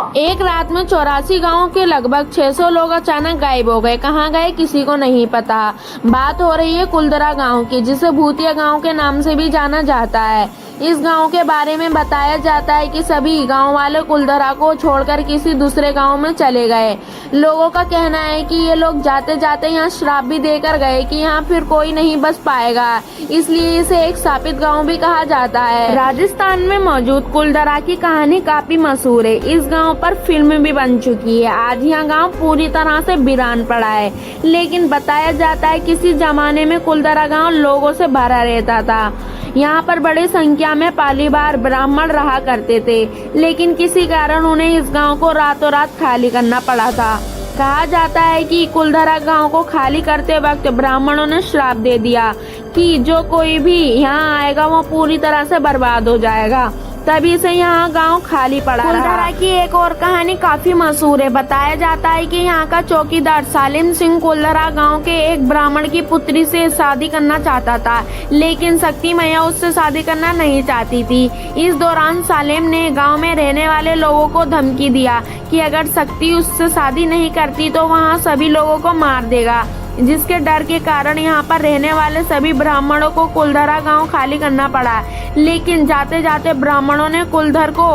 एक रात में 84 गाँव के लगभग 600 लोग अचानक गायब हो गए। कहाँ गए किसी को नहीं पता। बात हो रही है कुलधरा गांव की, जिसे भूतिया गांव के नाम से भी जाना जाता है। इस गांव के बारे में बताया जाता है कि सभी गांव वाले कुलधरा को छोड़कर किसी दूसरे गांव में चले गए। लोगों का कहना है कि ये लोग जाते जाते यहाँ श्राप भी देकर गए कि यहाँ फिर कोई नहीं बस पाएगा, इसलिए इसे एक शापित गांव भी कहा जाता है। राजस्थान में मौजूद कुलधरा की कहानी काफी मशहूर है। इस गांव पर फिल्म भी बन चुकी है। आज यह गांव पूरी तरह से वीरान पड़ा है, लेकिन बताया जाता है किसी जमाने में कुलधरा गांव लोगों से भरा रहता था। यहाँ पर बड़ी संख्या में पालीवाल ब्राह्मण रहा करते थे, लेकिन किसी कारण उन्हें इस गांव को रातों रात खाली करना पड़ा था। कहा जाता है कि कुलधरा गांव को खाली करते वक्त ब्राह्मणों ने श्राप दे दिया कि जो कोई भी यहाँ आएगा वो पूरी तरह से बर्बाद हो जाएगा, तभी से यहाँ गांव खाली पड़ा रहा। कुलधरा की एक और कहानी काफी मशहूर है। बताया जाता है कि यहाँ का चौकीदार सालिम सिंह कुलधरा गांव के एक ब्राह्मण की पुत्री से शादी करना चाहता था, लेकिन शक्ति मैया उससे शादी करना नहीं चाहती थी। इस दौरान सालिम ने गांव में रहने वाले लोगों को धमकी दिया कि अगर शक्ति उससे शादी नहीं करती तो वहाँ सभी लोगों को मार देगा, जिसके डर के कारण यहाँ पर रहने वाले सभी ब्राह्मणों को कुलधरा गांव खाली करना पड़ा। लेकिन जाते जाते ब्राह्मणों ने कुलधर को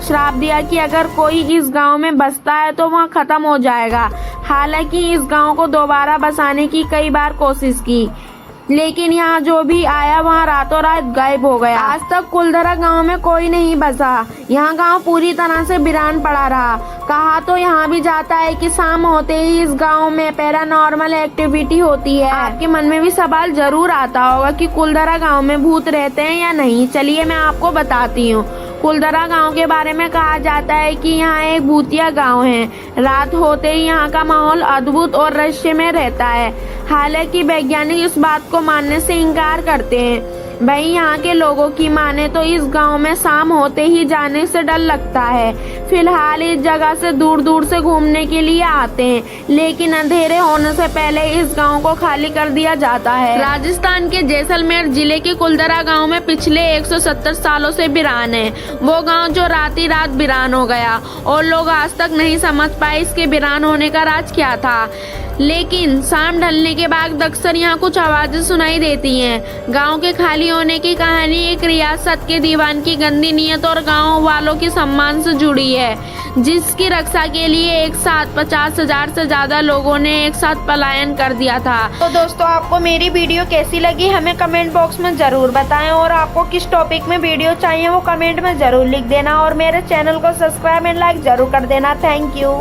श्राप दिया कि अगर कोई इस गांव में बसता है तो वह खत्म हो जाएगा। हालांकि इस गांव को दोबारा बसाने की कई बार कोशिश की, लेकिन यहाँ जो भी आया वहाँ रातों रात गायब हो गया। आज तक कुलधरा गांव में कोई नहीं बसा। यहाँ गांव पूरी तरह से वीरान पड़ा रहा। कहा तो यहाँ भी जाता है कि शाम होते ही इस गांव में पैरानॉर्मल एक्टिविटी होती है। आपके मन में भी सवाल जरूर आता होगा कि कुलधरा गांव में भूत रहते हैं या नहीं। चलिए मैं आपको बताती हूँ। कुलधरा गांव के बारे में कहा जाता है कि यहाँ एक भूतिया गांव है। रात होते ही यहाँ का माहौल अद्भुत और रहस्यमय रहता है। हालांकि वैज्ञानिक इस बात को मानने से इनकार करते हैं। वहीं यहाँ के लोगों की माने तो इस गांव में शाम होते ही जाने से डर लगता है। फिलहाल इस जगह से दूर दूर से घूमने के लिए आते हैं, लेकिन अंधेरे होने से पहले इस गांव को खाली कर दिया जाता है। राजस्थान के जैसलमेर जिले के कुलधरा गांव में पिछले 170 सालों से वीरान है। वो गांव जो रात ही रात वीरान हो गया और लोग आज तक नहीं समझ पाए इसके वीरान होने का राज क्या था। लेकिन शाम ढलने के बाद अक्सर यहाँ कुछ आवाजें सुनाई देती हैं। गांव के खाली होने की कहानी एक रियासत के दीवान की गंदी नीयत और गांव वालों के सम्मान से जुड़ी है, जिसकी रक्षा के लिए एक साथ 50,000 से ज्यादा लोगों ने एक साथ पलायन कर दिया था। तो दोस्तों, आपको मेरी वीडियो कैसी लगी हमें कमेंट बॉक्स में जरूर बताएं, और आपको किस टॉपिक में वीडियो चाहिए वो कमेंट में जरूर लिख देना, और मेरे चैनल को सब्सक्राइब एंड लाइक जरूर कर देना। Thank you.